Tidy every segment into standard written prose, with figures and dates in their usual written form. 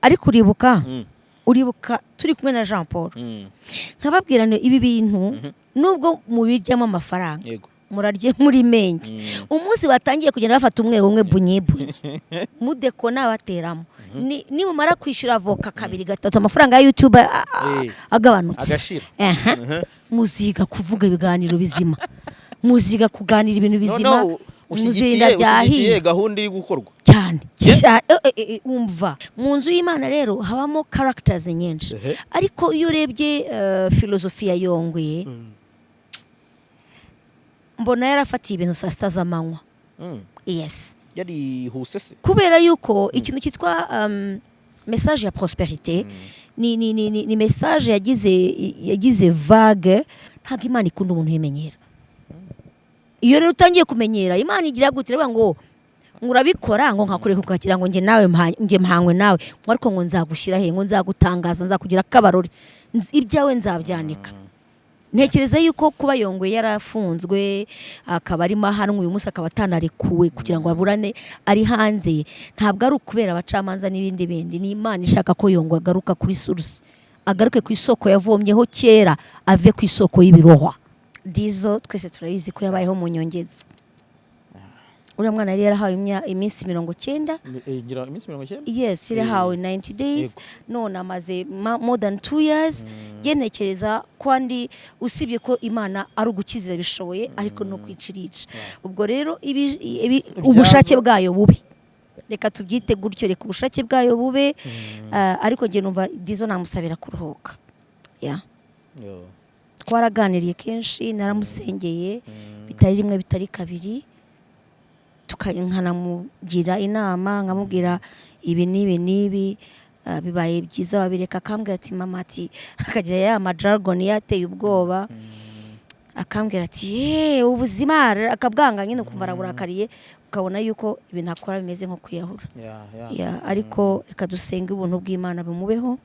ariko uribuka turi kumwe na Jean Paul nkababwira ibi bintu nubwo mubiryamo amafaranga murarye muri menshi umunsi batangiye kugenda bafata umwe bunyibwe mudeko nabateramo ni mumara kwishura avoka 2-3 amafaranga ya YouTube agabanutse muziga kuvuga ibiganiro bizima muziga kuganira ibintu bizima muzinda byahiye gahunda iri gukorwa cyane umva mu nzu y'Imana rero habamo characters nyinshi ariko iyo urebye filosofiya Yongwe mbona yarafatiye ibintu saa sita z'amanywa yes yari husese kubera yuko ikintu cyitwa message ya prosperité ni message yagize vague ntabwo Imana ikunda umuntu yimenyera iyo rero utangiye kumenyera Imana igira gutira ngo ngurabikora ngo nkakureka ukakira ngo nge nawe nge mpangwe nawe ariko ngo nzagushyira he ngo nzagutangaza nzakugira kabarori ibyawe nzabyanika ntekereza yuko kuba Yongwe yarafunzwe akaba ari mahanwe uyu munsi akaba atanarekuwe kugira ngo aburane ari hanze ntabwo ari ukubera abacamanza n'ibindi bindi ni Imana ishaka ko Yongwe agaruka kuri source agaruke ku isoko yavomyeho kera ave ku isoko y'ibirohwa Dizo twese turayizi ko yabayeho mu nyongeza uriya mwana yari yarahawe iminsi 90 iminsi 90 yes yarahawe 90 days none amaze more than 2 years genekereza kwandi usibye ko Imana ari ugukiza bishoboye ariko no kwicirica ubwo rero ubushake bwayo bube reka tubyite gutyo reka ubushake bwayo bube ariko nge numva Dizo namusabira kuruhuka twaraganiriye kenshi naramusengeye bitari rimwe bitari kabiri tukanamugira inama nkamubwira ibi nibi bibaye byiza wabireka akambwira ati mama ati akagira ya madragon yateye ubwoba akambwira ati ubuzima akabwanga nyine kumva araburakariye ukabona yuko ibintu akora bimeze nko kwiyahura ariko reka dusenge ubuntu bw'Imana bumubeho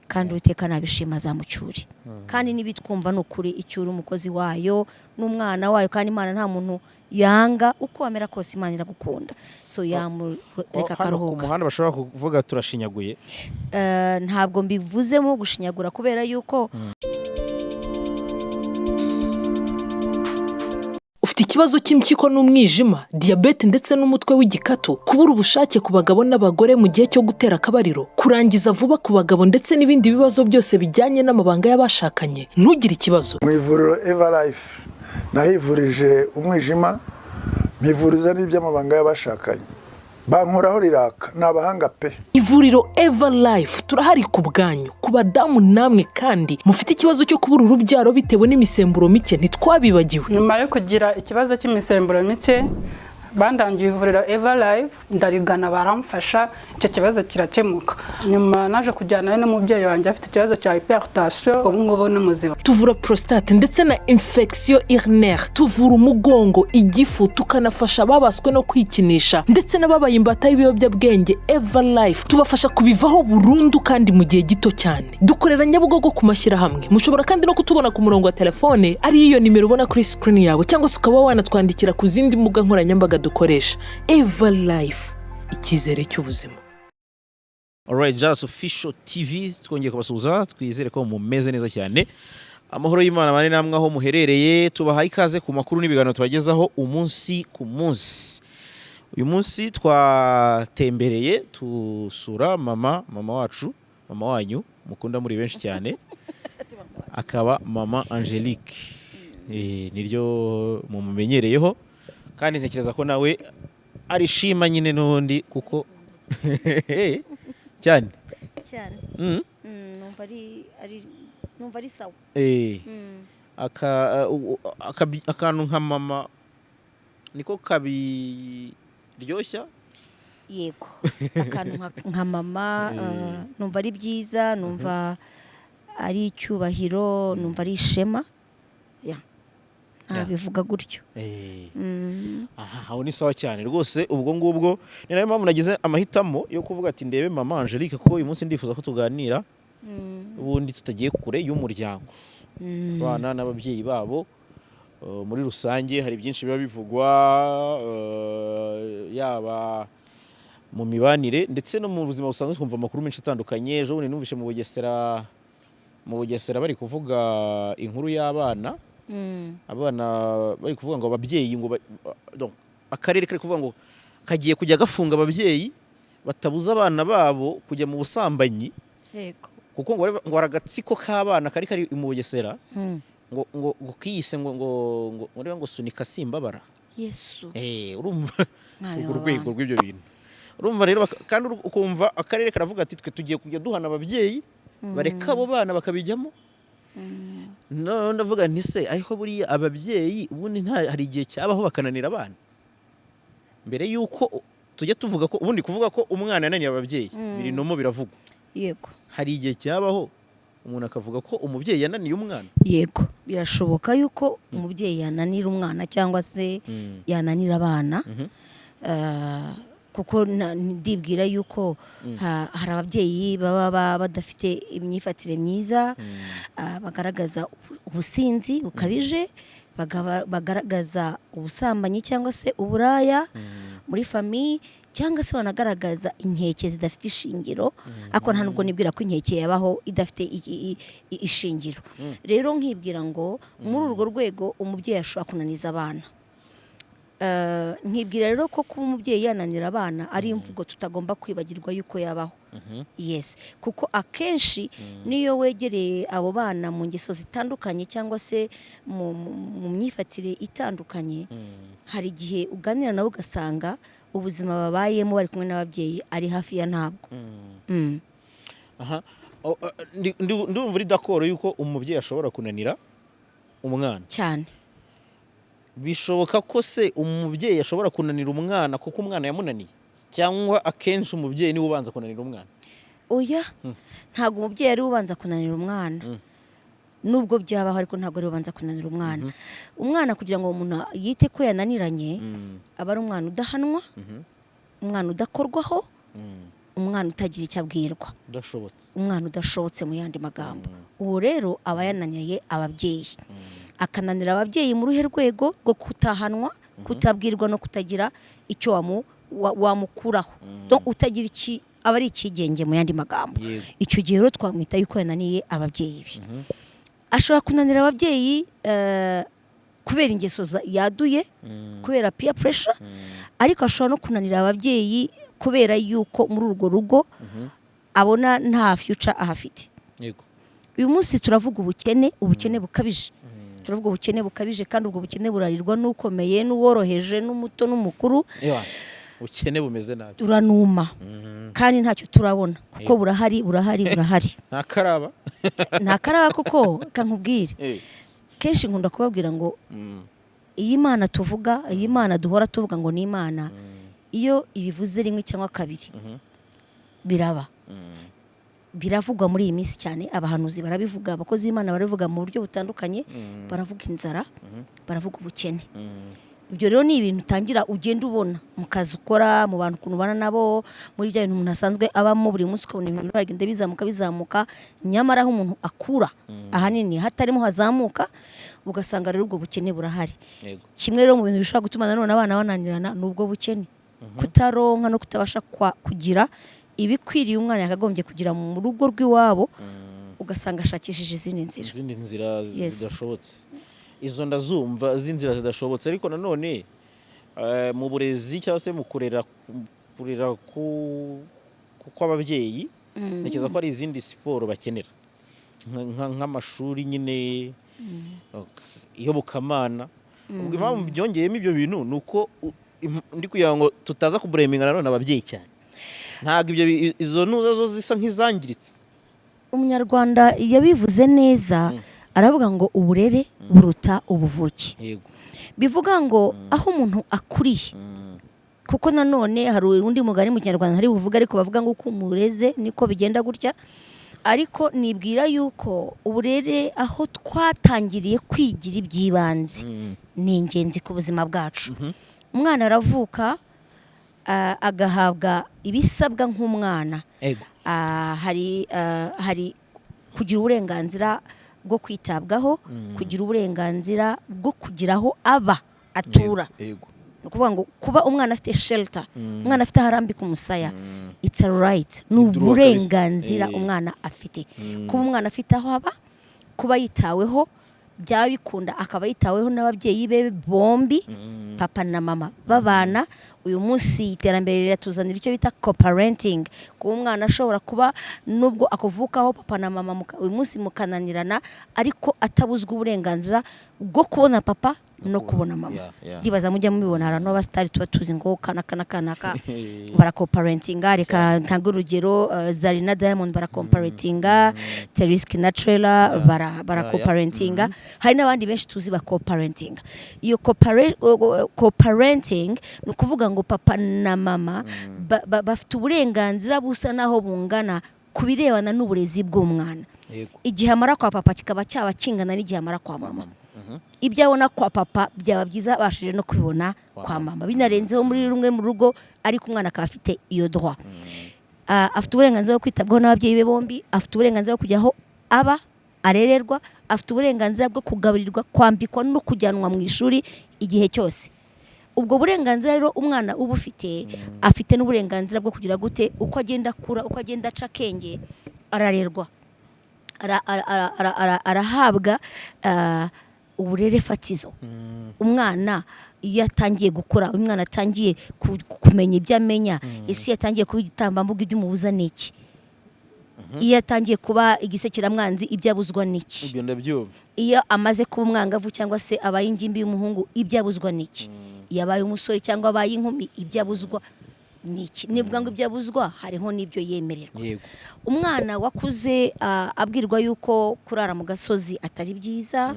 kandi Uwiteka nabishima zamucyuri kandi nibitwumva nukuri icyuri umukozi wayo n'umwana wayo kandi Imana nta muntu yanga uko amera kose Imana iragukunda so yamureka karuhuka ku muhanda bashobora kuvuga turashinyaguye ntabwo mbivuzemo gushinyagura kubera yuko ufite ikibazo cy'impyiko n'umwijima diabete ndetse n'umutwe w'igikatu kubura ubushake ku bagabo n'abagore mu gihe cyo gutera akabariro kurangiza vuba ku bagabo ndetse n'ibindi bibazo byose bijyanye n'amabanga y'abashakanye ntugire ikibazo mu ivuriro Everlife nahivurije umwijima mpivuriza n'iby'amabanga y'abashakanye bankoraho riraka n'abahanga pe ivuriro Everlife turahari ku bwanyu ku badamu namwe kandi mufite ikibazo cyo kubura urubyaro bitewe n'imisemburo mike ntitwabibagiwe nyuma yo kugira ikibazo cy'imisemburo mike bandangiye ivuriro Everlife ndarigana baramfasha icyo kibazo kirakemuka nyuma naje kujyana n'umubyeyi wanjye afite ikibazo cya hypertension ubu ngubu n'umuziba tuvura prostate ndetse na infection urinaire tuvura umugongo igifu tukanafasha babaswe no kwikinisha ndetse n'ababaye imbata y'ibiyobyabwenge Everlife tubafasha kubivaho burundu kandi mu gihe gito cyane dukorera Nyabugogo ku mashyirahamwe mushobora kandi no kutubona ku murongo wa telefone ari iyo nimero ubona kuri screen yawe cyangwa se ukaba wanatwandikira ku zindi mbuga nkoranyambaga dukoresha Everlife icyizere cy'ubuzima. Alright, Jalas Official TV twongeye kubasuhuza twizere ko mumeze neza cyane amahoro y'Imana bane namwe aho muherereye tubahaye ikaze ku makuru n'ibiganiro tubagezaho umunsi ku munsi. Uyu munsi twatembereye tusura mama wacu mama wanyu mukunda muri benshi cyane akaba mama Angelique niryo mumumenyereyeho kandi ntekereza ko nawe arishima nyine n'undi kuko cyane numva ari sawa akantu nka mama niko kabiryoshya yego akantu nka mama numva ari byiza numva ari icyubahiro numva ari ishema bivuga gutyo aho ni sawa cyane rwose ubwo ngubwo ni nayo mpamvu nagize amahitamo yo kuvuga ati ndebe mama Angelique ko uyu munsi ndifuza ko tuganira ubundi tutagiye kure y'umuryango abana n'ababyeyi babo muri rusange hari byinshi biba bivugwa yaba mu mibanire ndetse no mu buzima busanzwe twumva amakuru menshi atandukanye. Ejo bundi numvise mu Bugesera bari kuvuga inkuru y'abana abana bari kuvuga ngo ababyeyi ngo akarere kari kuvuga ngo kagiye kujya gafunga ababyeyi batabuza abana babo kujya mu busambanyi. Yego. Kuko ngo hari agatsiko k'abana kari mu Bugesera ngo kiyise ngo sunika simbabara. Yesu. Urumva urwo rwego rw'ibyo bintu. Urumva rero kandi ukumva akarere karavuga ati twe tugiye kujya duhana ababyeyi bareka abo bana bakabijyamo. No ndavuga nti se ariko buriya ababyeyi ubundi hari igihe cyabaho bakananira abana mbere yuko tujya tuvuga ko ubundi kuvuga ko umwana yananiye ababyeyi biri nomo biravugwa. Yego. Hari igihe cyabaho umuntu akavuga ko umubyeyi yananiye umwana. Yego, birashoboka yuko umubyeyi yananira umwana cyangwa se yananira abana. Kuko ndibwira yuko hari ababyeyi baba badafite imyifatire myiza, bagaragaza ubusinzi bukabije, bagaragaza ubusambanyi cyangwa se uburaya muri famiye, cyangwa se banagaragaza inkeke zidafite ishingiro. Ariko nta nubwo nibwira ko inkeke yabaho idafite ishingiro. Rero nkibwira ngo muri urwo rwego umubyeyi ashobora kunaniza abana. Nkibwira rero ko kuba umubyeyi yananira abana ari imvugo tutagomba kwibagirwa yuko yabaho. Yes, kuko akenshi niyo wegereye abo bana mu ngeso zitandukanye cyangwa se mu myifatire itandukanye, hari igihe uganira nabo ugasanga ubuzima babayemo bari kumwe n'ababyeyi ari hafi ya ntabwo. Ndumva uri d'accord yuko umubyeyi ashobora kunanira umwana cyane. Bishoboka ko se umubyeyi ashobora kunanira umwana kuko umwana yamunaniye, cyangwa akenshi umubyeyi niwe ubanza kunanira umwana? Oya, ntabwo umubyeyi ari ubanza kunanira umwana. Nubwo byabaho ariko ntabwo ari ubanza kunanira umwana. Umwana kugira ngo umuntu yite ko yananiranye aba ari umwana udahanwa, umwana udakorwaho, umwana utagira icyo abwirwa, umwana udashobotse mu yandi magambo. Uwo rero aba yananiye ababyeyi, akananira ababyeyi mu ruhe rwego rwo kutahanwa, kutabwirwa no kutagira icyo wamukuraho, utagira iki aba ari ikigenge mu yandi magambo. Icyo gihe rero twamwita yuko yananiye ababyeyi be. Ashobora kunanira ababyeyi kubera ingeso yaduye, kubera peer pressure, ariko ashobora no kunanira ababyeyi kubera yuko muri urwo rugo abona nta future ahafite. Uyu munsi turavuga ubukene bukabije. Turavuga ubukene bukabije, kandi ubwo bukene burarirwa n'ukomeye n'uworoheje n'umuto n'umukuru. Ubukene bumeze nabi, uranuma kandi ntacyo turabona kuko burahari. Nta karaba kuko kankubwire. Kenshi nkunda kubabwira ngo iyi Mana tuvuga, iyi Mana duhora tuvuga ngo ni Imana, iyo ibivuze rimwe cyangwa kabiri biraba. Biravugwa muri iyi minsi cyane, abahanuzi barabivuga, abakozi b'Imana barabivuga mu buryo butandukanye. Baravuga inzara, baravuga ubukene. Ibyo rero ni ibintu utangira ugenda ubona mu kazi ukora, mu bantu ukuntu ubana nabo, muri bya bintu umuntu asanzwe abamo buri munsi, ukabona ibintu biragenda bizamuka, nyamara aho umuntu akura ahanini hatarimo hazamuka, ugasanga rero ubwo bukene burahari. Kimwe rero mu bintu bishobora gutuma nanone abana bananirana n'ubwo bukene, kutaronka no kutabasha kugira ibikwiriye umwana yakagombye kugira mu rugo rw'iwabo, ugasanga ashakishije izindi nzira zidashobotse. Izo ndazumva z'inzira zidashobotse, ariko nanone mu burezi cyangwa se mu kurera kw'ababyeyi, ntekereza ko ari izindi siporo bakenera nk'amashuri nyine, iyobokamana. Ubwo impamvu byongeyemo ibyo bintu ni uko ndi kugira ngo tutaza kubureminga nanone ababyeyi cyane. Ntabwo izo ntuza zo zisa nk'izangiritse. Umunyarwanda yabivuze neza, aravuga ngo uburere buruta ubuvuke. Bivuga ngo aho umuntu akuriye, kuko nanone hari undi mugani mu Kinyarwanda hari buvuga, ariko bavuga ngo uko umureze niko bigenda gutya. Ariko nibwira yuko uburere aho twatangiriye kwigira iby'ibanze ni ingenzi ku buzima bwacu. Umwana aravuka agahabwa ibisabwa nk'umwana. Hari kugira uburenganzira bwo kwitabwaho, kugira uburenganzira bwo kugira aho aba atura. ukuvuga ngo kuba umwana afite shelter umwana afite harambika umusaya it's a right ni uburenganzira umwana afite kuba umwana afite aho aba kuba yitaweho byaba bikunda akaba yitaweho n'ababyeyi be bombi papa na mama babana uyu munsi iterambere riratuzanira icyo bita co-parenting kuba umwana ashobora kuba nubwo akuvukaho papa na mama uyu munsi mukananirana ariko atabuzwa uburenganzira bwo kubona papa no kubona mama ndibaza mujya mubibona harano abastari tuba tuzi ngo kanaka bara co-parentinga reka ntanga urugero Zarina Diamond bara co-parentinga Teriski na Trailer bara co-parentinga hari n'abandi benshi tuzi ba co-parentinga iyo co-parenting no kuvuga ngo papa na mama bafite uburenganzira busa naho bungana kubirebana n'uburezi bw'umwana igihe amara kwa papa kikaba cyaba kingana n'igihe amara kwa mama ibyo abona kwa papa byaba byiza bashije no kubibona kwa mama binarenzeho muri rumwe mu rugo ariko umwana akaba afite iyo droit afite uburenganzira bwo kwitabwaho n'ababyeyi be bombi afite uburenganzira bwo kujyaho aba arererwa afite uburenganzira bwo kugaburirwa kwambikwa no kujyanwa mu ishuri igihe cyose ubwo burenganzira rero umwana uba ufite afite n'uburenganzira bwo kugira gute uko agenda akura uko agenda aca akenge ararerwa arahabwa uburere fatizo umwana iyo atangiye gukura umwana atangiye kumenya ibyo amenya isi yatangiye kuba igitambambuga iby'umubuza niki iyo atangiye kuba igisekeramwanzi ibyo abuzwa niki ibyo ndabyumva iyo amaze kuba umwangavu cyangwa se abaye ingimbi y'umuhungu ibyo abuzwa niki iyo abaye umusore cyangwa abaye inkumi ibyo abuzwa niki nivuga ngo ibyo abuzwa hariho n'ibyo yemererwa umwana wakuze abwirwa yuko kurara mu gasozi atari byiza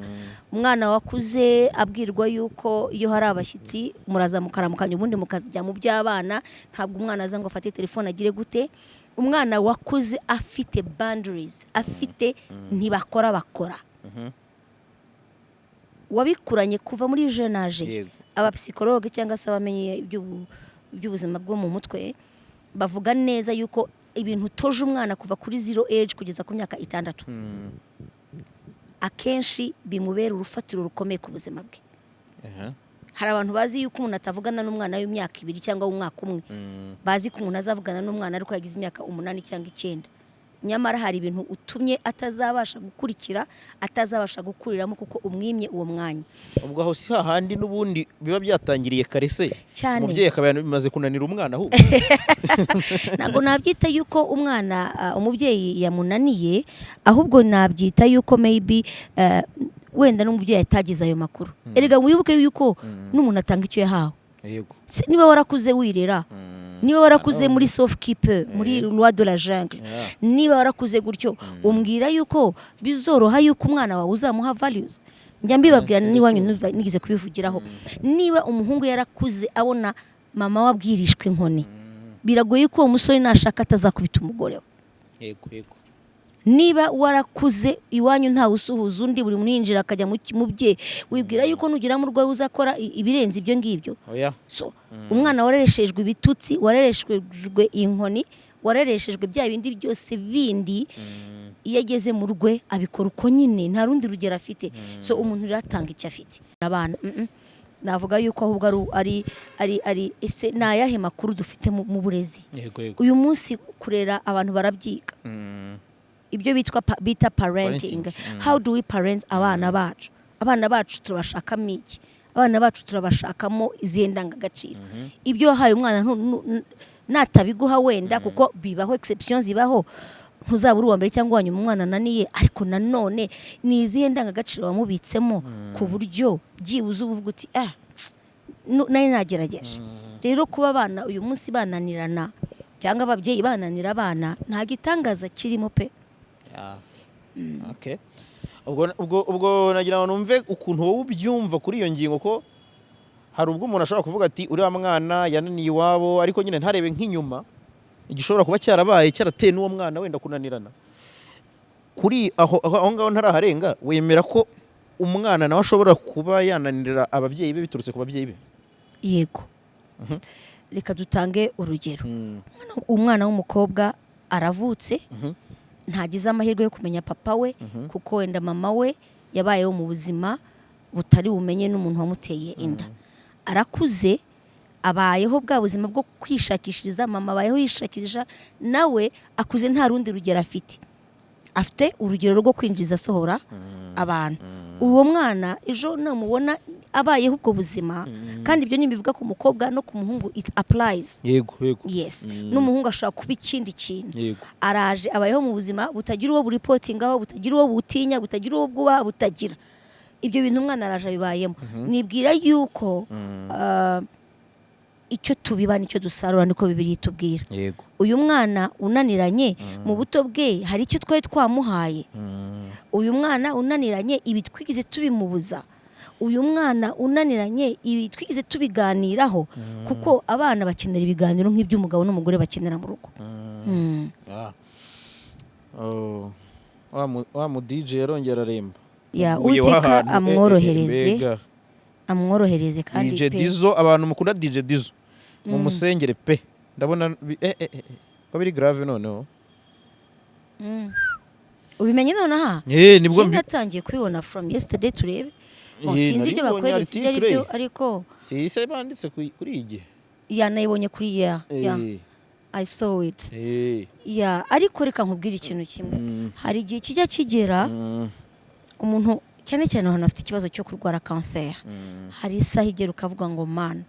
umwana wakuze abwirwa yuko iyo hari abashyitsi muraza mukaramukanya ubundi mukajya mu by'abana ntabwo umwana aza ngo afate telefone agire gute umwana wakuze afite boundaries afite ntibakora bakora wabikuranye kuva muri jeune age abapsikologe cyangwa se abamenye iby'ubuzima bwo mu mutwe bavuga neza yuko ibintu toje umwana kuva kuri 0 age kugeza ku myaka 6 akenshi bimubera urufatiro rukomeye ku buzima bwe hari abantu bazi yuko umuntu atavugana n'umwana w'imyaka 2 cyangwa w'umwaka umwe bazi ko umuntu azavugana n'umwana ariko yagize imyaka 8 cyangwa 9 nyamara hari ibintu utumye atazabasha gukurikira atazabasha gukuriramo kuko umwimye uwo mwanya ubwo aho si hahandi n'ubundi biba byatangiriye karese umubyeyi akaba bimaze kunanira umwana ahubwo ntabwo nabyita yuko umwana umubyeyi yamunaniye ahubwo nabyita yuko maybe wenda n'umubyeyi atagize ayo makuru erega wibuke yuko n'umuntu atanga icyo yahawe niba warakuze wirera niba warakuze muri soft keeper muri loi de la jungle niba warakuze gutyo umbwira yuko bizoroha yuko umwana wawe uzamuha values njya mbibabwira niwanyu nigize kubivugiraho niba umuhungu yarakuze abona mama wabwirishwe inkoni biragoye ko umusore nashaka atazakubita umugore we niba warakuze iwanyu nta usuhuza undi buri muninjira akajya mu bye wibwira yuko nugira mu rwawe uzakora ibirenze ibyo ngibyo so umwana warereshejwe ibitutsi warereshejwe inkoni warereshejwe bya bindi byose bindi iyo ageze mu rwe abikora uko nyine nta rundi rugero afite so umuntu ratanga icyo afite abana navuga yuko ahubwo ari ese nayahe makuru dufite mu burezi uyu munsi kurera abantu barabyiga ibyo bita parenting how do we parent abana bacu turabashakamo iki abana bacu turabashakamo izihe ndangagaciro ibyo wahaye umwana natabiguha wenda kuko bibaho exceptions zibaho ntuzabura uwa mbere cyangwa wanyuma umwana ananiye ariko nanone ni izihe ndangagaciro wamubitsemo ku buryo byibuze uvuga uti nari nagerageje rero kuba abana uyu munsi bananirana cyangwa ababyeyi bananira abana nta gitangaza kirimo pe okay ubwo nagira ngo numve ukuntu wowe ubyumva kuri iyo ngingo ko hari ubwo umuntu ashobora kuvuga ati uriya mwana yananiye iwabo ariko nyine ntarebe nk'inyuma igishobora kuba cyarabaye cyarateye n'uwo mwana wenda kunanirana kuri aho ngaho ntaraharenga wemera ko umwana nawe ashobora kuba yananira ababyeyi be biturutse ku babyeyi be yego reka dutange urugero umwana w'umukobwa aravutse ntagize amahirwe yo kumenya papa we kuko wenda mama we yabayeho mu buzima butari bumenye n'umuntu wamuteye inda arakuze abayeho bwa buzima bwo kwishakishiriza, mama abayeho yishakisha, nawe akuze nta rundi rugero afite urugero rwo kwinjiza asohora abantu. Uwo mwana ejo namubona abayeho ubwo buzima, kandi ibyo nibivuga ku mukobwa no ku muhungu, it applies. Yego. Yes, n'umuhungu ashobora kuba ikindi kintu. Yego. Araje abayeho mu buzima butagira uwo buripotingaho, butagira uwo butinya, butagira uwo bwubaha, butagira ibyo bintu. Umwana araje abibayemo. Nibwira yuko icyo tubiba nicyo dusarura, niko Bibiliya itubwira. Yego. Uyu mwana unaniranye mu buto bwe hari icyo twari twamuhaye. Uyu mwana unaniranye ibi twigize tubimubuza. Uyu mwana unaniranye ibi twigize tubiganiraho, kuko abana bakenera ibiganiro nk'iby'umugabo n'umugore bakenera mu rugo. Wa mu DJ yarongera aremba. Uwiteka amworohereze kandi DJ Dizzo, abantu mukunda DJ Dizzo mu musengere pe, ndabona ko biri grave noneho. Ubimenye nonaha? Nibwo natangiye kubibona from yesterday turebe. Sinzi ibyo bakweretse ibyo ari byo, ariko sise banditse kuri iyi. Nayibonye kuri I saw it. Ariko reka nkubwire ikintu kimwe. Hari igihe kijya kigera umuntu cyane cyane abantu bafite ikibazo cyo kurwara cancer, hari isaha igera ukavuga ngo mana,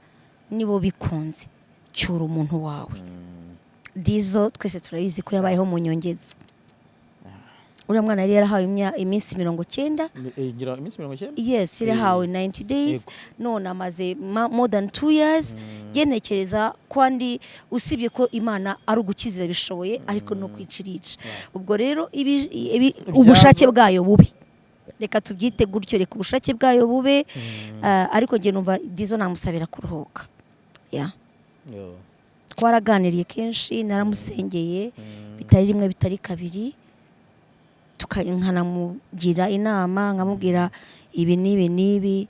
nibo bikunze cyura umuntu wawe. Dizzo twese turabizi ko yabayeho mu nyongezo. Uriya mwana yari yarahawe iminsi 90. Iminsi 90? Yes, yarahawe 90 days. None amaze more than 2 years. Genekereza kwandi usibye ko Imana ari ugukiza bishoboye, ariko no kwicirica. Ubwo rero ubushake bwayo bubi, reka tubyite gutyo, reka ubushake bwayo bube. Ariko nge numva Dizzo namusabira kuruhuka. Twaraganiriye kenshi, naramusengeye bitari rimwe bitari kabiri, tukanamugira inama, nkamubwira ibi nibi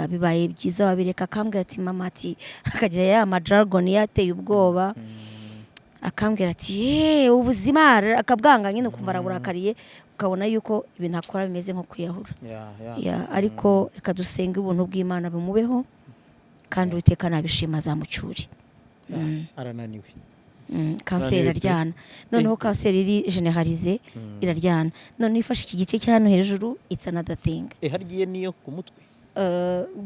bibaye byiza wabireka. Akambwira ati mama, ati akagira ya majargon yateye ubwoba, akambwira ati ubuzima, akabwanga nyine ukumva araburakariye, ukabona yuko ibintu akora bimeze nko kwiyahura. Ariko reka dusenge ubuntu bw'Imana bumubeho, kandi Uwiteka nabishima azamucyure. Arananiwe. Kanseri iraryana. Noneho kanseri iri generalize iraryana. None ifashe iki gice cyano hejuru, it's another thing. Hargiye niyo ku mutwe.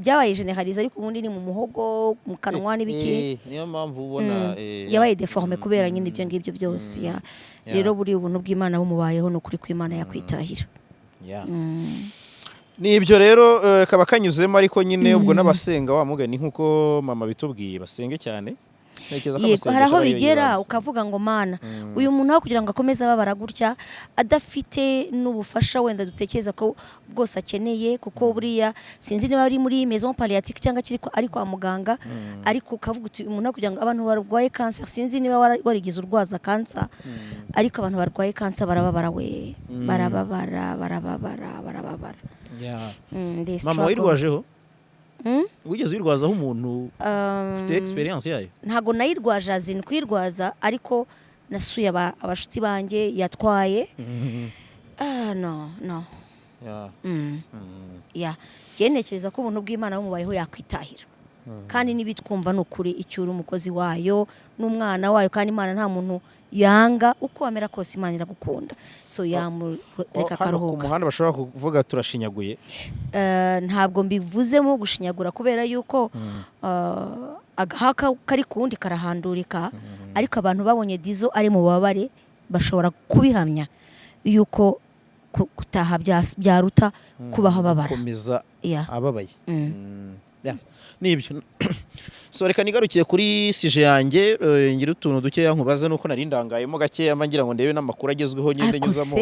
Byabaye generalize, ariko ubundi ni mu muhogo, mu kanwa n'ibiki. Niyo mpamvu ubona yabaye deforme kubera nyine ibyo ngibyo byose. Rero buri ubuntu bw'Imana bumubayeho, no kuri kw'Imana yakwitahira. Nibyo rero kaba kanyuzemo, ariko nyine ubwo n'abasenga wa mugani nkuko mama bitubwiye basenge cyane. Hari aho bigera ukavuga ngo mana, uyu muntu aho kugira ngo akomeze ababara gutya, adafite n'ubufasha wenda dutekereza ko bwose akeneye, kuko buriya sinzi niba ari muri maison palliative cyangwa ari kwa muganga, ariko ukavuga uti umuntu kugira ngo abantu barwaye cancer, sinzi niba warigize urwaza cancer, ariko abantu barwaye cancer barababara we, barababara. Mama wirwajeho? Wigeze wirwazaho umuntu ufite experience yayo? Ntago nayirwaje azin kwirwaza, ariko nasuye abashuti banjye yatwaye. No. Yenekereza ko ubuntu bw'Imana bumubayeho yakwitahira. Kandi nibitwumva n'ukuri icyura umukozi wayo n'umwana wayo, kandi Imana nta muntu yanga, uko wamera kose Imana iragukunda. So yamureka karuhuka. Ku muhanda bashobora kuvuga turashinyaguye. Ntabwo mbivuzemo gushinyagura, kubera yuko agahaka kari kundi karahandurika, ariko abantu babonye Dizzo ari mu babare bashobora kubihamya yuko gutaha byaruta kubaho babara. Komeza ababaye. Nibyo. So reka nigarukiye kuri sije yanjye, ngira utuntu dukeya nkubaza, nuko nari ndangayemo gakeya mangira ngo ndebe n'amakuru agezweho nyinde nyuzamo.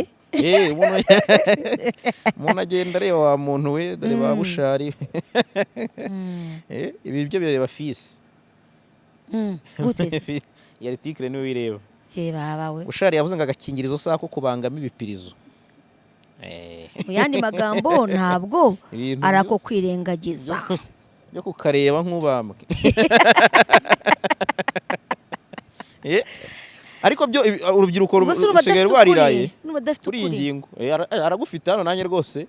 Umuntu agenda areba wa muntu we, dore ba Bushari. Ibi byo bireba fisi. Guteze. Ya article niwe wireba. Babawe. Bushari yavuze ngo agakingirizo sako kubangama ibipirizo. Mu yandi magambo ntabwo arako kwirengagiza. Yo kukareba nk'ubambwe. ariko byo urubyiruko Ubwo se urumva rusigaye adafite ukuri? rwariraye Urumva adafite kuri iyi ukuri? ngingo aragufite hano nanjye rwose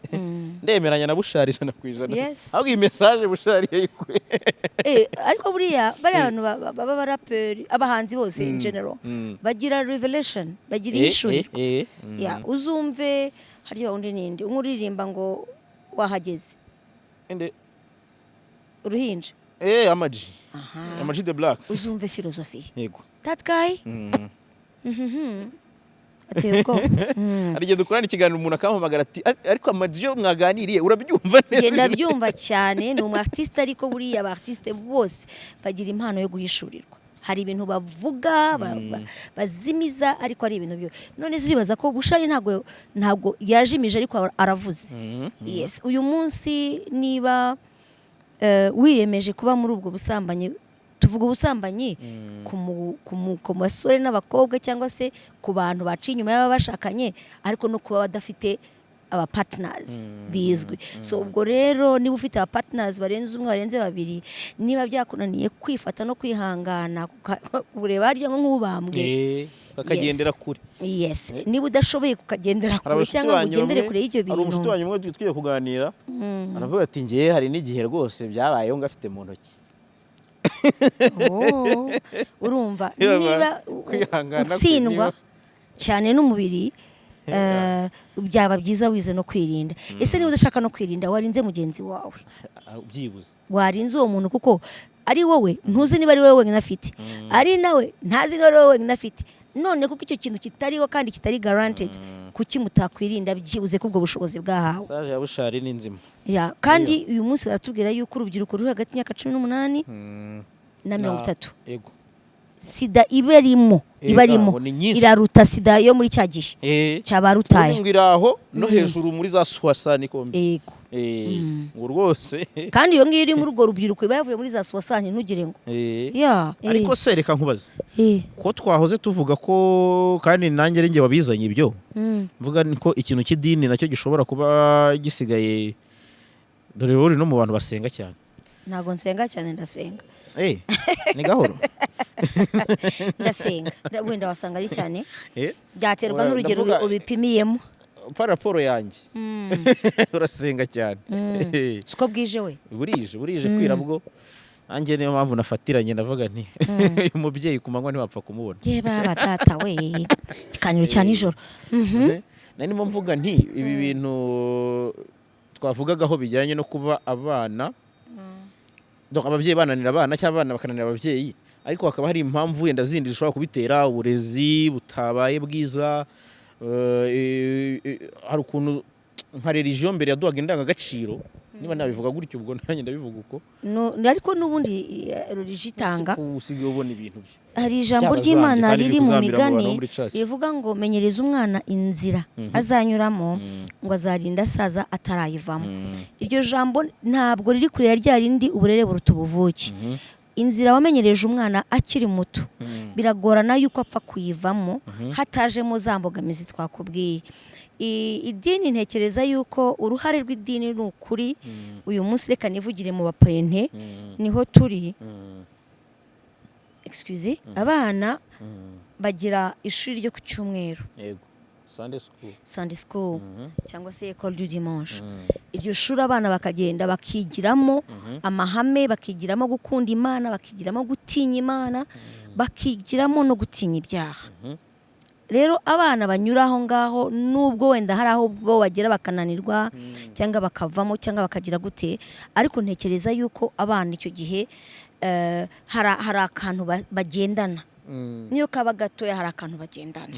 ndemeranya na Bushari ijana Yes. ahubwo iyi message Bushari yayikuye Ariko buriya bariya abantu baba baraperi abahanzi bose in general bagira revelation, bagira ishuri. Ya uzumve harya undi nindi umuririmba ngo wahageze ende uruhinja Amaji the Black uzumve philosophy yego that guy ateye ubwoba hari igihe dukorana ikiganiro umuntu akampamagara ati ariko Amaji yo mwaganiriye urabyumva neza genda byumva cyane ni umu artiste ariko buriya aba artiste bose bagira impano yo guhishurirwa hari ibintu bavuga bazimiza ariko ari ibintu byo none ziribaza ko Bushari ntabwo yajimije ariko aravuze yes uyu munsi niba wiyemeje kuba muri ubwo busambanyi tuvuga ubusambanyi ku basore n'abakobwa cyangwa se ku bantu baciye inyuma y'aba bashakanye ariko no kuba badafite aba partners bizwi so ubwo rero niba ufite aba partners barenze umwe barenze babiri niba byakunaniye kwifata no kwihangana ureba harya ngo nk'ubambwe bakagendera kure yes niba udashoboye kukagendera kure cyangwa ngo ugendere kure y'ibyo bintu hari umushuti wanyu umwe twiye kuganira aravuga ati ngiye hari n'igihe rwose byabayeho ngafite mu ntoki urumva niba utsindwa cyane n'umubiri byaba byiza wize no kwirinda ese niba udashaka no kwirinda warinze mugenzi wawe byibuze warinze uwo muntu kuko ari wowe ntuzi niba ari wowe wenyine afite ari nawe ntazi niba ari wowe wenyine afite none kuko icyo kintu kitariho kandi kitari guaranteed kuki mutakwirinda byibuze kubwo bushobozi bwahawe Sage ya Bushari ni nzima kandi uyu munsi baratubwira yuko urubyiruko ruri hagati y'imyaka 18 na 30 yego sida ibarimo iraruta sida yo muri cya gihe cyabarutaye ngiraho no hejuru muri za Swasani kombi yego ngo rwose kandi iyo ngiyo iri muri urwo rubyiruko bavuye muri za Swasani ntugire ngo ariko se reka nkubaze ko twahoze tuvuga ko kandi nanjye ari nge wabizanye ibyo mvuga ko ikintu cy'idini nacyo gishobora kuba gisigaye dore uri no mu bantu basenga cyane ntago nsenga cyane ndasenga ni gahoro ndasenga wenda wasanga ari cyane byaterwa n'urugero ubipimiyemo paraporo yanjye urasenga cyane siko bwije we burije kwira bwo nanjye niyo mpamvu nafatiranye ndavuga nti uyu mubyeyi ku manywa ntiwapfa kumubona baba data we ikiganiro cya nijoro nimo mvuga nti ibi bintu twavugagaho bijyanye no kuba abana ababyeyi bananira abana cyangwa abana bakananira ababyeyi ariko hakaba hari impamvu wenda zindi zishobora kubitera uburezi butabaye bwiza hari ukuntu nka religion mbere yaduhaga indangagaciro niba nabivuga gutyo ubwo nanjye ndabivuga uko ariko n'ubundi religion itanga usigaye ubona ibintu bye hari ijambo ry'Imana riri mu migani rivuga ngo menyereza umwana inzira azanyuramo ngo azarinda asaza atarayivamo iryo jambo ntabwo riri kure ya rya rindi uburere buruta ubuvuke inzira wamenyereje umwana akiri muto biragorana yuko apfa kuyivamo hatajemo za mbogamizi twakubwiye idini ntekereza yuko uruhare rw'idini ni ukuri uyu munsi reka nivugire mu bapente niho turi excuse abana bagira ishuri ryo ku cyumweru Sunday school cyangwa se école du dimanche iryo shuri abana bakagenda bakigiramo amahame bakigiramo gukunda Imana bakigiramo gutinya Imana bakigiramo no gutinya ibyaha rero abana banyura aho ngaho nubwo wenda hari aho bo bagera bakananirwa cyangwa bakavamo cyangwa bakagira gute ariko ntekereza yuko abana icyo gihe hari akantu bagendana niyo kaba gatoya hari akantu bagendana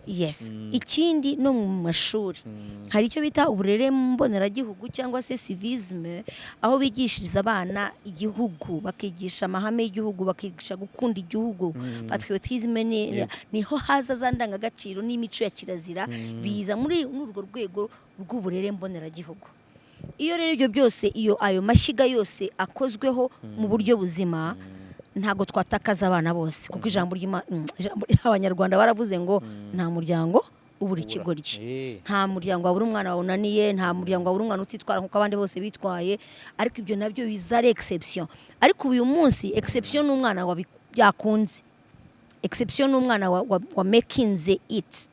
yes ikindi no mu mashuri hari icyo bita uburere mboneragihugu cyangwa se civisme aho bigishiriza abana igihugu bakigisha amahame y'igihugu bakigisha gukunda igihugu patriotisme niho haza za ndangagaciro n'imico ya kirazira biza muri urwo rwego rw'uburere mboneragihugu iyo rero ibyo byose ayo mashyiga yose akozweho mu buryo buzima ntago twatakaza abana bose kuko ijambo ry'Abanyarwanda baravuze ngo nta muryango ubura ikigoryi nta muryango wabura umwana wawunaniye nta muryango wabura umwana utitwara nk'uko abandi bose bitwaye ariko ibyo nabyo bizare exception ariko uyu munsi exception n'umwana byakunze exception ni umwana wa makinze it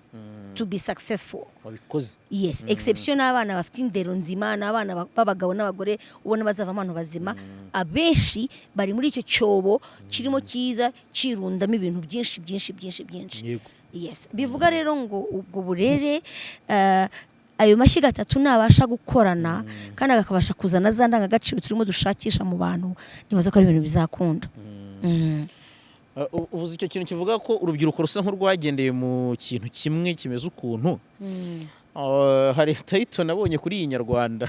to be successful. wabikoze Yes, exception n'abana bafite indero nzima n'abana b'abagabo n'abagore ubona bazava abantu bazima, abenshi bari muri icyo cyobo kirimo cyiza cirundamo ibintu byinshi byinshi byinshi byinshi. yego Yes, bivuga rero ngo ubwo burere ayo mashyiga atatu nabasha gukorana kandi akabasha kuzana za ndangagaciro turimo dushakisha mu bantu, nibaza ko ari ibintu bizakunda. uvuze icyo kintu kivuga ko urubyiruko rusa nk'urwagendeye mu kintu kimwe kimeze ukuntu. Hari tayito nabonye kuri iyi Nyarwanda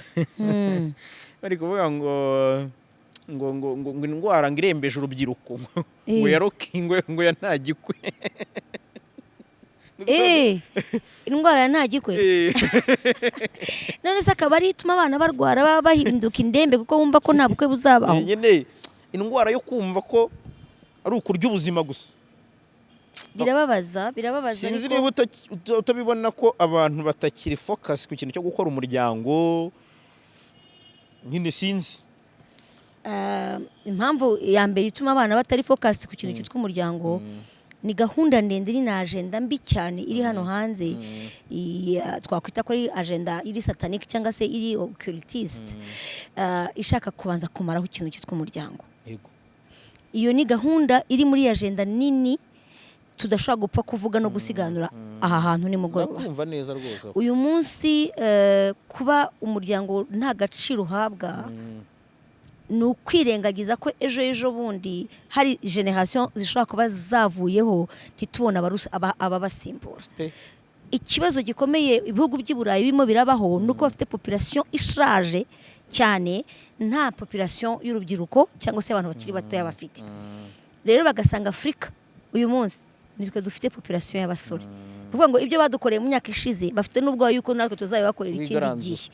bari kuvuga ngo indwara ngo irembeje urubyiruko ngo ya roki ngo ya ntagikwe. Indwara ya ntagikwe none se akaba ari ituma abana barwara bahinduka indembe kuko bumva ko nta bukwe buzabaho. nyine indwara yo kumva ko ari ukurya ubuzima gusa. Birababaza Sinzi niba utabibona ko abantu batakiri focus ku kintu cyo gukora umuryango. Nyine sinzi impamvu ya mbere ituma abana batari focused ku kintu cyitwa umuryango ni gahunda ndende ni na agenda mbi cyane iri hano hanze, twakwita ko ari agenda iri satanic cyangwa se iri occultist, ishaka kubanza kumaraho ikintu cyitwa umuryango. yego Iyo ni gahunda iri muri agenda nini tudashobora gupfa kuvuga no gusiganura aha hantu ni mugoroba. kumva neza rwose. Uyu munsi kuba umuryango nta gaciro uhabwa ni ukwirengagiza ko ejo bundi hari generation zishobora kuba zavuyeho ntitubona ababasimbura. Ikibazo gikomeye ibihugu by'i Burayi birimo birabaho nuko bafite population ishaje cyane, nta population y'urubyiruko cyangwa se abantu bakiri batoya bafite. Rero bagasanga Afrika uyu munsi nitwe dufite population y'abasore. Kuvuga ngo ibyo badukoreye mu myaka ishize bafite n'ubwo yuko natwe tuzabibakorera ikindi gihe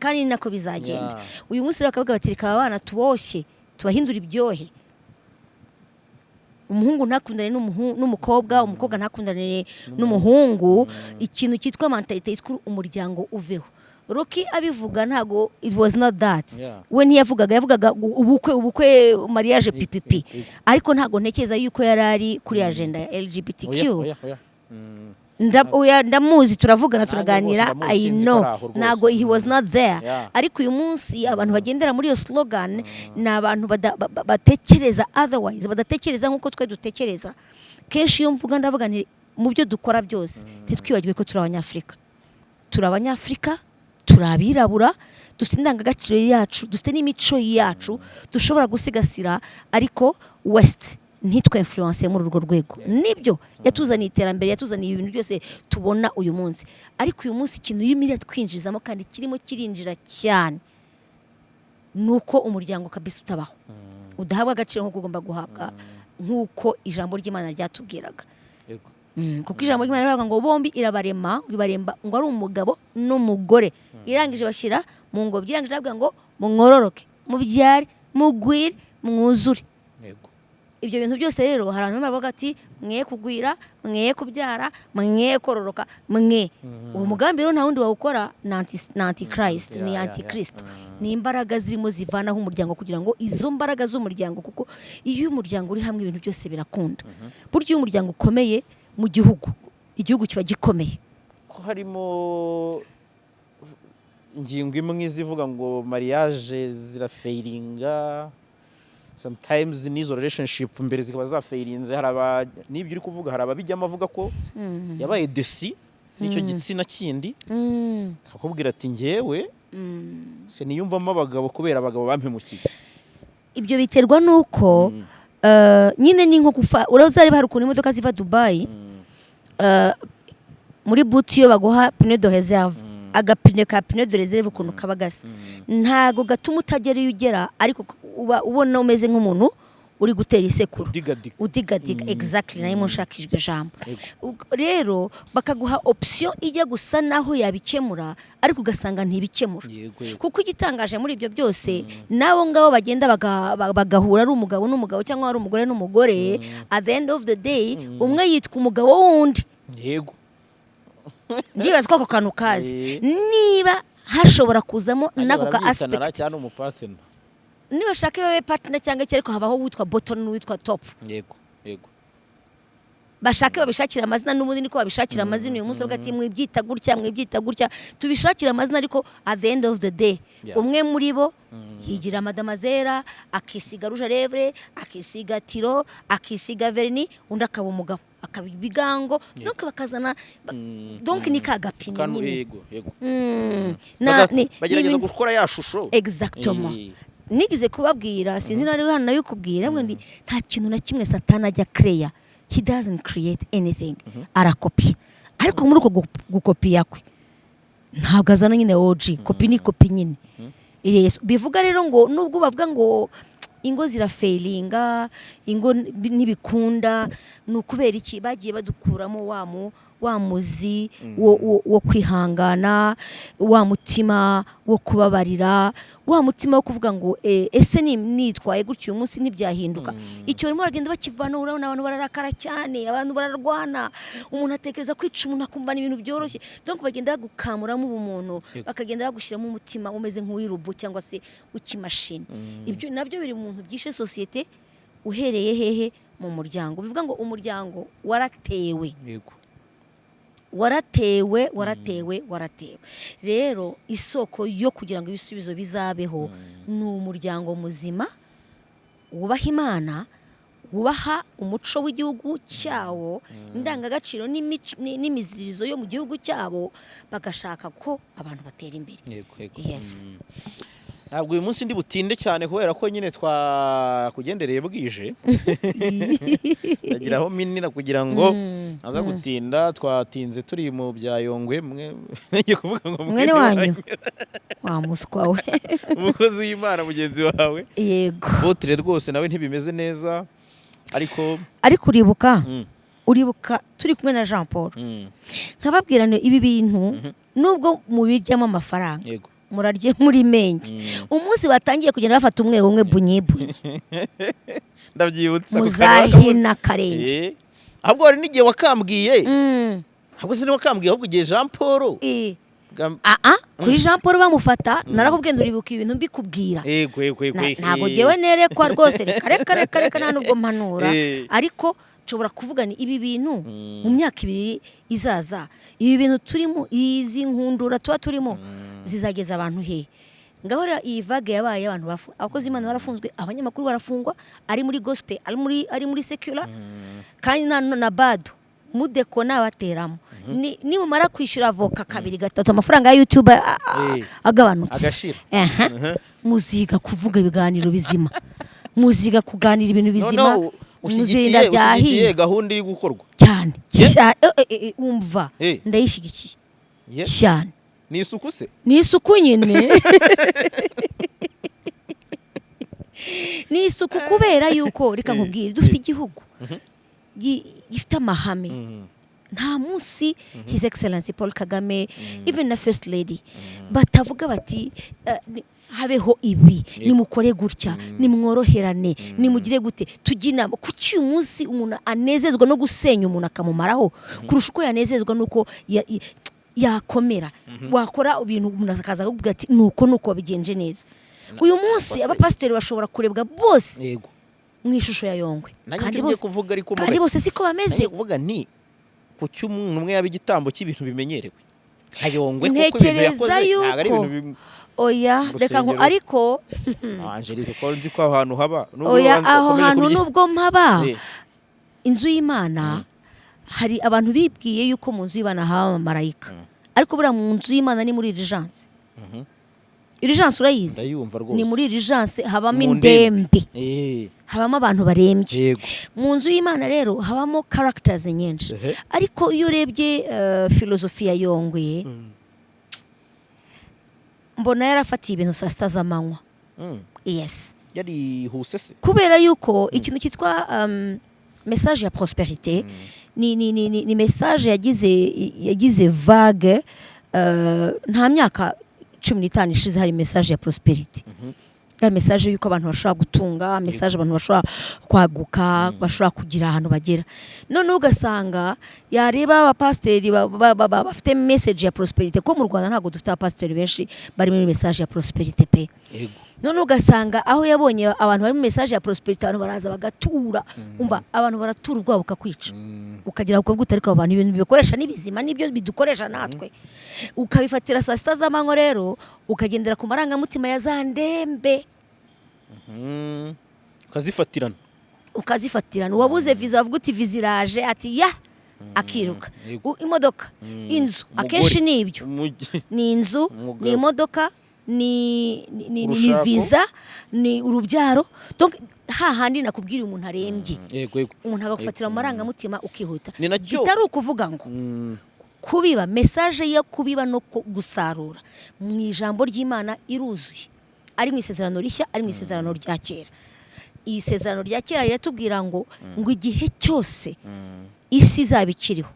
kandi nako bizagenda. Uyu munsi rero akavuga bati reka abana tuboshye tubahindura ibyohe, umuhungu ntakundane n'umukobwa, umukobwa ntakundane n'umuhungu, ikintu cyitwa mentalite yitwa umuryango uveho. Rocky abivuga ntago it was not that. We yavugaga ubukwe mariage PPP, ariko ntago ntekereza yuko yarari kuri agenda ya LGBTQ. Ndamuzi turavugana turaganira, I know ntago he was not there. Ariko uyu munsi abantu bagendera muri iyo slogan ni abantu batekereza otherwise, badatekereza nk'uko twe dutekereza. Kenshi iyo mvuga ndavuga nti mu byo dukora byose ntitwibagirwe ko turi abanyafrika, turi abirabura, dufite indangagaciro yacu, dufite n'imico yacu dushobora gusigasira, ariko West ntitwe influence muri urwo rwego. Nibyo yatuzaniye iterambere, yatuzaniye ibintu byose tubona uyu munsi, ariko uyu munsi ikintu irimo twinjizamo kandi kirimo kirinjira cyane nuko umuryango kabisa utabaho, udahabwa agaciro nk'uko ugomba guhabwa, nk'uko ijambo ry'Imana ryatubwiraga. Kuko ijambo ry'Imana rivuga ngo bombi irabarema ngo ari umugabo n'umugore, irangije bashyira mu ngobyi, irangije avuga ngo mwororoke, mubyare, mugwire, mwuzure. Ibyo bintu byose rero hari abantu bavuga ati mwe kugwira, mwe kubyara, mwe kororoka, mwe. Uwo mugambi rero nta wundi wawukora na antichrist, ni antichrist. Ni imbaraga zirimo zivanaho umuryango kugira ngo izo mbaraga z'umuryango, kuko iyo umuryango uri hamwe ibintu byose birakunda. Buryo iyo umuryango ukomeye mu gihugu, igihugu kiba gikomeye. Ko harimo ingingo imwe zivuga ngo mariage zirafailinga, sometimes n'izo relationship mbere zikaba zafailinze. N'ibyo uri kuvuga hari ababijyamo avuga ko yabaye desi n'icyo gitsina kindi, akakubwira ati njyewe se niyumvamo abagabo kubera abagabo bampemukiye. Ibyo biterwa nuko nyine ni nko gupfa. Urazari hari ukuntu imodoka ziva Dubai, muri buti iyo baguha pneu de réserve, agapine ka pneu de réserve ukuntu kaba gasa, ntago gatuma utagera iyo ugera, ariko uba ubona umeze nk'umuntu uri gutera isekuru, udigadiga. Exactly, nayo munshakishije ijambo. Rero bakaguha option ijya gusa naho yabikemura, ariko ugasanga ntibikemura. Kuko igitangaje muri ibyo byose nabo ngabo bagenda bagahura ari umugabo n'umugabo cyangwa ari umugore n'umugore, at the end of the day umwe yitwa umugabo wundi. Yego. Ndibaza ko ako kantu kazi niba hashobora kuzamo nako ka aspect cyane umupartner, niba shaka babe partner cyangwa cyariko habaho witwa bottom n'uwitwa top. Yego. bashake babishakira amazina n'ubundi niko babishakira amazina uyu munsi ati mwibyita gutya tubishakira amazina ariko at the end of the day umwe muri bo yigira madamazera akisiga rouge à lèvres akisiga tiro akisiga vernis undi akaba umugabo akabigango donc bakazana donc ni kagapine nyine bagerageza gukora ya shusho exactement nigize kubabwira sinzi nari hano nayo kubwira mwe nta kintu na kimwe satani ajya create. He doesn't create anything. Arakopia. Ariko muri uko gukopia kwe ntabwo azana nyine OG. Kopi ni kopi nyine. Yesu bivuga rero ngo nubwo bavuga ngo ingo zirafailinga, ingo nibikunda nukubera iki bagiye badukuramo wa muzi wo kwihangana, wa mutima wo kubabarira, wa mutima wo kuvuga ngo ese nitwaye gutyo uyu munsi ntibyahinduka. Icyo rimo bagenda bakivana urabona abantu bararakara cyane, abantu bararwana, umuntu atekereza kwica umuntu akumva ibintu byoroshye. Donc bagenda gukamuramo ubumuntu, bakagenda bagushyiramo umutima umeze nk'uwirubu cyangwa se ukimashini. Ibyo nabyo biri mu bintu byishe societe uhereye hehe mu muryango. Bivuga ngo umuryango waratewe. Yego. waratewe rero isoko yo kugira ngo ibisubizo bizabeho ni umuryango muzima wubaha Imana, wubaha umuco w'igihugu cyawo, indangagaciro n'imizirizo yo mu gihugu cyabo, bagashaka ko abantu batera imbere. Yes. Ntabwo uyu munsi ndi butinde cyane kubera ko nyine twakugendereye bwije. Ndagiraho minina kugira ngo aza gutinda, twatinze turi mu bya Yongwe mwe ngiye kuvuga ngo mwene wanyu wa muswa we umukozi w'Imana mugenzi wawe. Yego. Botre rwose nawe ntibimeze neza ariko uribuka turi kumwe na Jean Paul. Nkababwirane ibi bintu nubwo mubiryamo amafaranga. Yego. Murarye muri mengi. Umunsi batangiye kugenda bafata umwe bunyibwe. Ndabyibutsa muzahina karenge. Ahubwo hari n'igihe wakambwiye. Ahubwo se ni wakambwiye ahubwo igihe Jean Paul. Kuri Jean Paul bamufata narakubwiye nduribuka ibintu mbikubwira. Yego. Ntabwo jewe nerekwa rwose reka nta nubwo mpanura. Ariko nshobora kuvuga ni ibi bintu mu myaka 2 izaza, ibi bintu turimo, izi nkundura tuba turimo zizageza abantu he. Ngahora iyi vague yabaye abantu bafu abakozi Imana barafunzwe, abanyamakuru barafungwa, ari muri gospel, ari muri secular, kandi na bado mudeko nabateramo. Ni mumara kwishura avoka 2-3 amafaranga ya YouTube agabanutse. Muziga kuvuga ibiganiro bizima, muziga kuganira ibintu bizima. Muzirinda byahiye gahunda iri gukorwa cyane umva ndayishigikiye cyane. Ni isuku se? Ni isuku nyine. Ni isuku kubera yuko reka nkubwire dufite igihugu gifite amahame. Nta munsi His Excellency Paul Kagame even na First Lady batavuga bati habeho ibi, nimukore gutya, nimworoherane, nimugire gute. Tugina kuki uyu munsi umuntu anezezwa no gusenya umuntu akamumaraho kurusha uko yanezezwa nuko yakomera. Wakora ibintu umuntu akaza kuvuga ati nuko bigenje neza. Uyu munsi abapasiteri bashobora kurebwa bose yego mu ishusho ya Yongwe, kandi bose siko bameze. Kuvuga ni kuki umuntu umwe yabigitambo cy'ibintu bimenyerewe ayongwe kuko ibintu yakoze ntago ari ibintu oya reka nko ariko Angelique ko nzi ko ahantu haba oya aho hantu nubwo mpaba inzu y'Imana hari abantu bibwiye yuko mu nzu y'Imana haba marayika, ariko bura mu nzu y'Imana ni muri urgence. Urgence urayizi? Ni muri urgence habamo indembe, habamo abantu barembye. Mu nzu y'Imana rero habamo characters nyinshi, ariko iyo urebye filosofiya Yongwe mbona yarafatiye ibintu saa 6 z'amanywa. Yes. Yari husese kubera yuko ikintu cyitwa message ya prosperité ni message yagize vague. Nta myaka 15 ishize hari message ya prosperity. La message yuko abantu bashobora gutunga, message abantu bashobora kwaguka, bashobora kugira ahantu bagera. None ugasanga yareba abapasteri bafite message ya prosperity ko mu Rwanda ntago dufite abapasteri benshi bari muri message ya prosperity pe. Yego. none ugasanga aho yabonye abantu bari mu message ya prosperity abantu baraza bagatura umva abantu baratura ubwabo ukakwica ukagira uko bwute ariko abantu ibintu bikoresha n'ibizima nibyo bidukoresha natwe ukabifatira saa sita z'amanywa rero ukagendera ku marangamutima ya za ndembe ukazifatirana uwabuze visa avuga uti visa iraje ati ya akiruka imodoka inzu akenshi nibyo ni inzu ni imodoka ni visa ni urubyaro donc hahandi nakubwira umuntu arembye umuntu agagufatira mu marangamutima ukihuta bitari ukuvuga ngo kubiba message yo kubiba no gusarura mu ijambo ry'Imana iruzuye ari mu isezerano rishya ari mu isezerano rya kera isezerano rya kera riratubwira ngo igihe cyose isi izabikiriho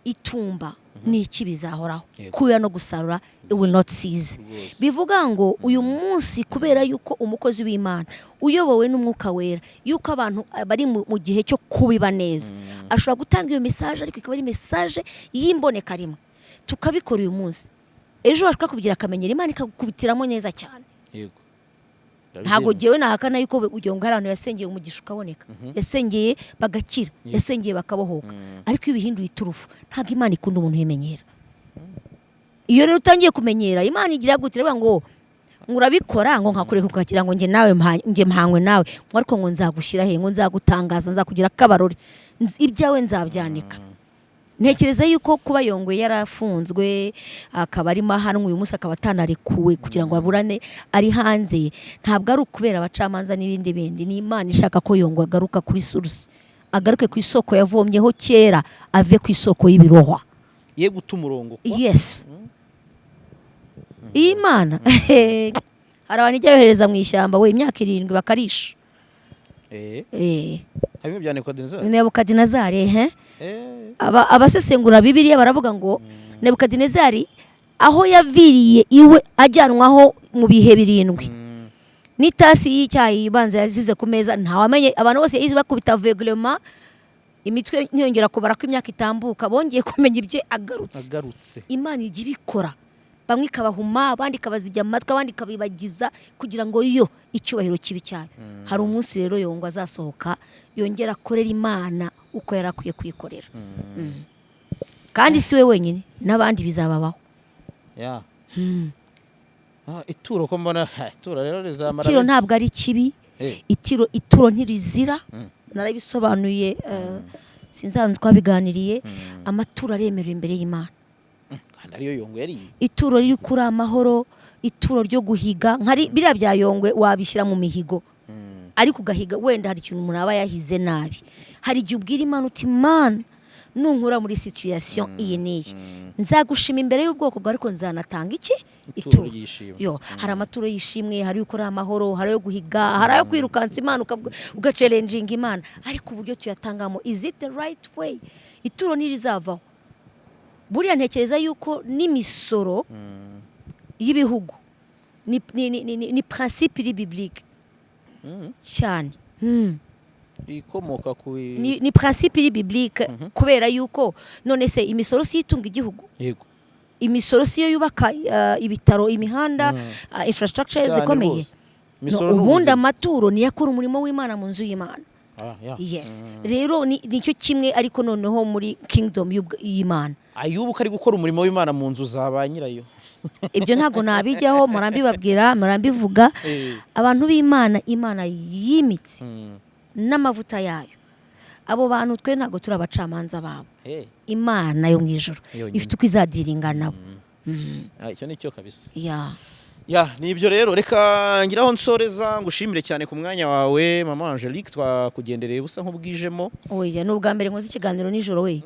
itumba niki bizahoraho kuya no gusarura it will not cease bivuga ngo uyu munsi kubera yuko umukozi w'Imana uyobowe n'umwuka wera yuko abantu bari mu gihe cyo kubiba neza ashobora gutanga iyo message ariko ikaba ari message y'imboneka rimwe tukabikora uyu munsi ejo washaka kubigira akamenyero Imana ikakubitiramo neza cyane ntago jewe nahakana yuko ugiye ngo abantu yasengeye umugisha ukaboneka yasengeye bagakira yasengeye bakabohoka ariko ibihinduye iturufu ntago Imana ikunda umuntu yemenyera iyo rero utangiye kumenyera Imana igira gutira ngo ngurabikora ngo nkakureka ukakira ngo nge nawe nge mpangwe nawe ariko ngo nzagushyira he ngo nzagutangaza nzakugira kabarori ibyawe nzabyanika ntekereza yuko kuba Yongwe yarafunzwe akaba ari mahanwe uyu munsi akaba atanarekuwe kugira ngo aburane ari hanze ntabwo ari ukubera abacamanza n'ibindi bindi ni Imana ishaka ko Yongwe agaruka kuri source agaruke ku isoko yavomyeho kera ave ku isoko y'ibirohwa ye guta umurongo yes Imana hari abantu ijya yohereza mu ishyamba we imyaka 7 bakarisha habimo bya Nebukadinezari abasesengura Bibiliya baravuga ngo Nebukadinezari aho yaviriye iwe ajyanwaho mu bihe 7 n'itasi y'icyayi ibanza yazize ku meza ntawamenye abantu bose yize bakubita aveuglement imitwe ntiyongera kubara ko imyaka itambuka bongeye kumenya ibye agarutse Imana igira ikora bamwe kabahuma abandi kabazijya amatwi abandi kabibagiza kugira ngo yo icyubahiro kibi cyane hari umunsi rero Yongwe azasohoka yongera korera Imana uko yarakwiye kuyikorera kandi si we wenyine n'abandi bizababaho ituro ko mbona ituro rero rizamara itiro ntabwo ari kibi ituro ntirizira narabisobanuye sinzana twabiganiriye amaturo aremerera imbere y'Imana kandi ariyo Yongwe yari ituro riri kuri amahoro ituro ryo guhiga nkari biriya bya Yongwe wabishyira mu mihigo ariko ugahiga wenda hari ikintu umuntu aba yahize nabi hari igihe ubwira Imana uti Imana nunkura muri situation iyi niyi nzagushima imbere y'ubwoko bwa ariko nzanatanga iki ituro yo hari amaturo yishimwe hari ukora amahoro hari yo guhiga hari yo kwirukansa Imana ugacalenginga Imana ariko uburyo tuyatangamo is it the right way ituro nirizavaho buriya ntekereza yuko n'imisoro y'ibihugu ni principe biblique cyane ikomoka ku ni principe biblique kubera yuko none se imisoro si itunga igihugu yego imisoro si yo yubaka ibitaro imihanda infrastructure zikomeye ubundi amaturo ni yakora umurimo w'Imana mu nzu y'Imana yes rero nicyo kimwe ariko noneho muri kingdom y'Imana Ayubu kari gukora umurimo w'Imana mu nzu zaba nyirayo ibyo ntago nabijyaho murambibabwira murambivuga abantu b'Imana Imana yimitse n'amavuta yayo abo bantu twe ntago turabacamanza babo Imana yo mwijuru ifite uko izadiringa nabo icyo nicyo kabisa nibyo rero reka ngiraho nsoreza ngushimire cyane ku mwanya wawe Mama Angelique twakugendereye busa nk'ubwijemo oya n'ubwa mbere nkoze ikiganiro nijoro we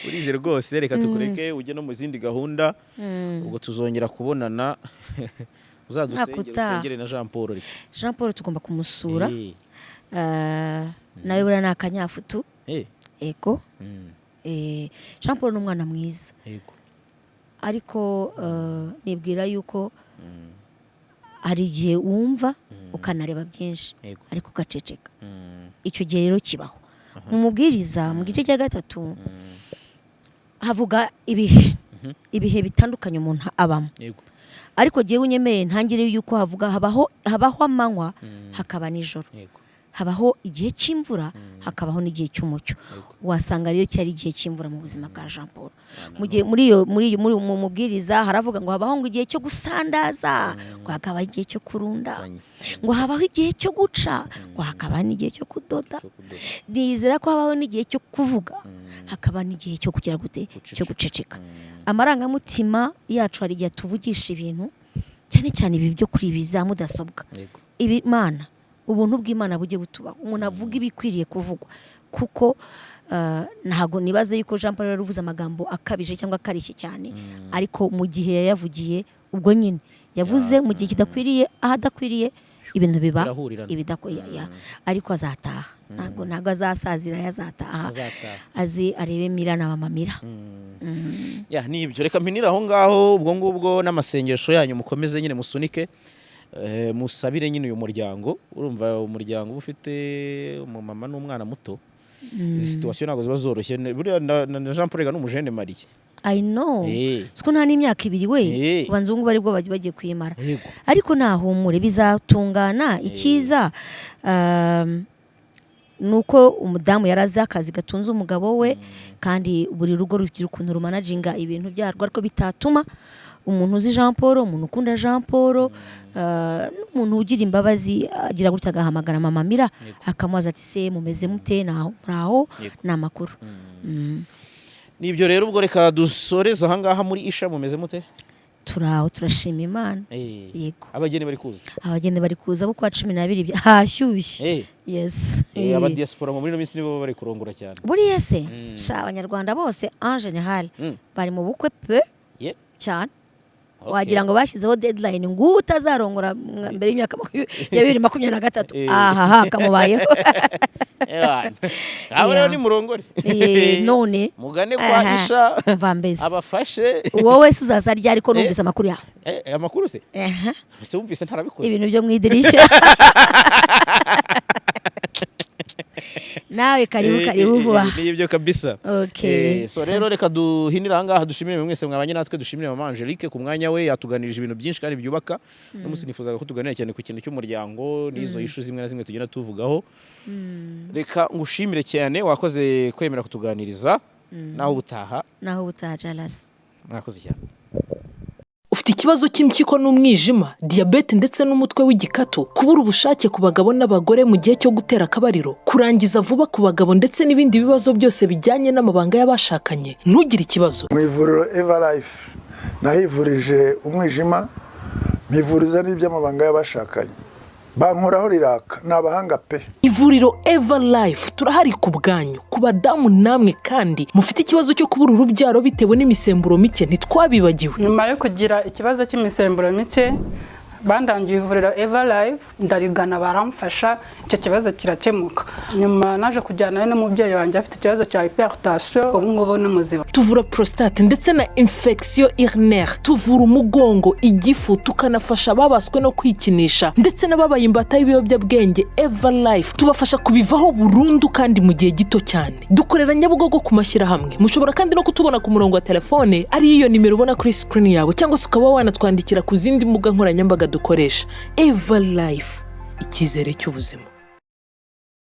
urije rwose reka tukureke ujye no mu zindi gahunda ubwo tuzongera kubonana uzadusengere na Jean Paul tugomba kumusura nawe buriya ni akanyafutu ego Jean Paul ni umwana mwiza ariko nibwira yuko hari igihe wumva ukanareba byinshi ariko ugaceceka icyo gihe rero kibaho mu mubwiriza mu gice cya 3 havuga ibihe bitandukanye umuntu abamo ariko jyewe unyemeye ntangire yuko habaho amanywa hakaba nijoro, habaho igihe cy'imvura hakabaho n'igihe cy'umucyo. Wasanga rero cyari igihe cy'imvura mu buzima bwa Jean Paul. Muri mu mubwiriza haravuga ngo habaho ngo igihe cyo gusandaza, ngo hakaba igihe cyo kurunda, ngo habaho igihe cyo guca, ngo hakaba n'igihe cyo kudoda. Nizera ko habaho n'igihe cyo kuvuga, hakaba n'igihe cyo kugira gute, cyo guceceka. Amarangamutima yacu hari igihe tuvugisha ibintu cyane cyane ibi byo kuri ibi za mudasobwa. Ibi Mana, ubuntu bw'Imana bujye butubaho, umuntu avuga ibikwiriye kuvugwa, kuko ntago nibaze yuko Jean Paul yaruvuze amagambo akabije cyangwa akarishye cyane, ariko mu gihe yayavugiye ubwo nyine yavuze mu gihe kidakwiriye, ahadakwiriye ibintu biba ibidakwiye, ariko azataha, ntago azasazira, yazataha azi arebe Mira na mama Mira. Nibyo, reka mpinira aho ngaho. Ubwo ngubwo n'amasengesho yanyu mukomeze nyine musunike, musabire nyine uyu muryango. Urumva umuryango uba ufite umumama n'umwana muto, izi situation ntabwo ziba zoroshye. Buriya na Jean Paul ni umujene mariye. I know. Siko nta n'imyaka 2 we banzungu bari bwo bagiye kwimara. Ariko nahumure bizatungana. Ikiza nuko umudamu yarazi akazi gatunze umugabo we, kandi buri rugo rugira ukuntu rumanaginga ibintu byarwo, ariko bitatuma umuntu uzi Jean Paul, umuntu ukunda Jean Paul, n'umuntu ugira imbabazi agira gutya agahamagara mama Mira akamubaza ati se mumeze mute, naho namakuru. Nibyo rero, ubwo reka dusoreza aha ngaha muri Isha. Mumeze mute? Turaho, turashima Imana. Yego. Abageni bari kuza bo kwa 12 hashyushye. Yes. Aba diaspora muri no minsi nibo bari kurongora cyane. Buriya se sha abanyarwanda bose en general bari mu bukwe pe cyane. Wagira ngo bashyizeho deadline ngo utazarongora mbere y'imyaka 2023. Aha kamubayeho. Abo rero ni murongore. None mugane kwa Isha Vambezi abafashe. Wowe suzaza rya ariko numvise amakuru yawe. Amakuru se? Se wumvise ntarabikoze. Ibintu byo mwidirisha. Nawe karibu vuba. Nibyo kabisa. Okay. So rero reka duhinira aha ngaha, dushimire mwese mwabanye natwe, dushimire mama Angelique ku mwanya we, yatuganirije ibintu byinshi kandi byubaka. N'umunsi nifuzaga ko tuganira cyane ku kintu cy'umuryango n'izo ishu zimwe na zimwe tugenda tuvugaho. Reka ngushimire cyane, wakoze kwemera kutuganiriza. Naho ubutaha Jalas. Mwakoze cyane. Ufite ikibazo cy'impyiko n'umwijima, diabete ndetse n'umutwe w'igikatu, kubura ubushake ku bagabo n'abagore mu gihe cyo gutera akabariro, kurangiza vuba ku bagabo ndetse n'ibindi bibazo byose bijyanye n'amabanga y'abashakanye, ntugire ikibazo. Mu ivuriro Eva Life nahivurije umwijima, mpivuriza n'iby'amabanga y'abashakanye, bankoraho riraka, n'abahanga pe. Ivuriro Eva Life turahari ku bwanyu, ku badamu namwe kandi mufite ikibazo cyo kubura urubyaro bitewe n'imisemburo mike, ntitwabibagiwe. Nyuma yo kugira ikibazo cy'imisemburo mike, bandangiye ivuriro Eva Life, ndarigana baramfasha, icyo kibazo kirakemuka. Nyuma naje kujyana n'umubyeyi wanjye afite ikibazo cya hypertension, ubu ngubu ni muzima. Tuvura prostate ndetse na infection urinaire, tuvura umugongo, igifu, tukanafasha babaswe no kwikinisha ndetse n'ababaye imbata y'ibiyobyabwenge. Eva Life tubafasha kubivaho burundu kandi mu gihe gito cyane. Dukorera Nyabugogo ku mashyirahamwe. Mushobora kandi no kutubona ku murongo wa telefone ari iyo nimero ubona kuri screen yawe, cyangwa se ukaba wanatwandikira ku zindi mbuga nkoranyambaga dukoresha. Eva Life, icyizere cy'ubuzima.